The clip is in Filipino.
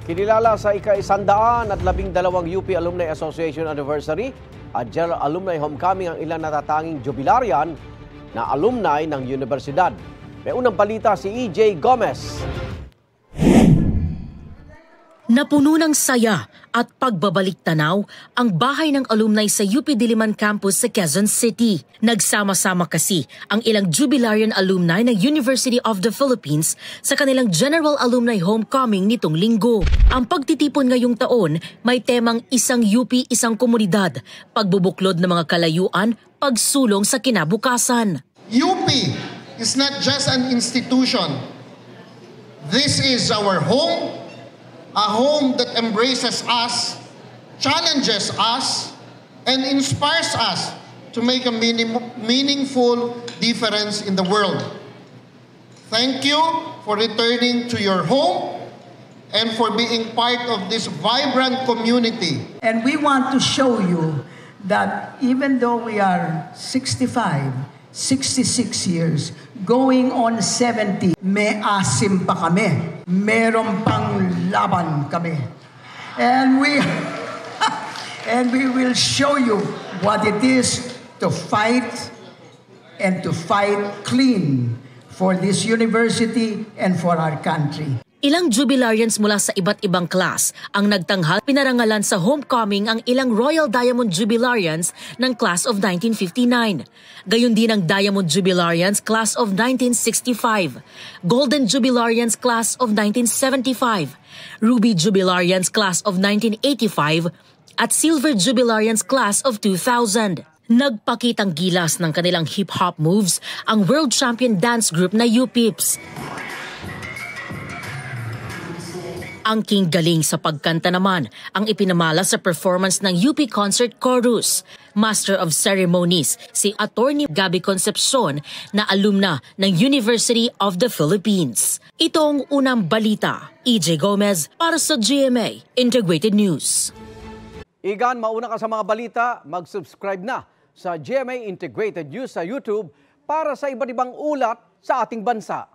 Kinilala sa ika-112 UP Alumni Association Anniversary at General Alumni Homecoming ang ilang natatanging jubilarian na alumni ng universidad. May unang balita si EJ Gomez. Napuno ng saya at pagbabalik tanaw ang bahay ng alumni sa UP Diliman Campus sa Quezon City. Nagsama-sama kasi ang ilang jubilarian alumni ng University of the Philippines sa kanilang General Alumni Homecoming nitong linggo. Ang pagtitipon ngayong taon may temang isang UP, isang komunidad, pagbubuklod ng mga kalayuan, pagsulong sa kinabukasan. UP is not just an institution. This is our home. A home that embraces us, challenges us, and inspires us to make a meaningful difference in the world. Thank you for returning to your home and for being part of this vibrant community. And we want to show you that even though we are 65, 66 years, going on 70, may asim pa kami. Meron pang laban kami. And we will show you what it is to fight and to fight clean for this university and for our country. Ilang jubilarians mula sa iba't ibang class ang nagtanghal, pinarangalan sa homecoming ang ilang Royal Diamond Jubilarians ng Class of 1959. Gayon din ang Diamond Jubilarians Class of 1965, Golden Jubilarians Class of 1975, Ruby Jubilarians Class of 1985, at Silver Jubilarians Class of 2000. Nagpakitang gilas ng kanilang hip-hop moves ang world champion dance group na UPIPS. Ang king galing sa pagkanta naman ang ipinamala sa performance ng UP Concert Chorus. Master of Ceremonies si Attorney Gabby Concepcion na alumna ng University of the Philippines. Ito ang unang balita. EJ Gomez para sa GMA Integrated News. Igan, mauna ka sa mga balita, mag-subscribe na sa GMA Integrated News sa YouTube para sa iba't ibang ulat sa ating bansa.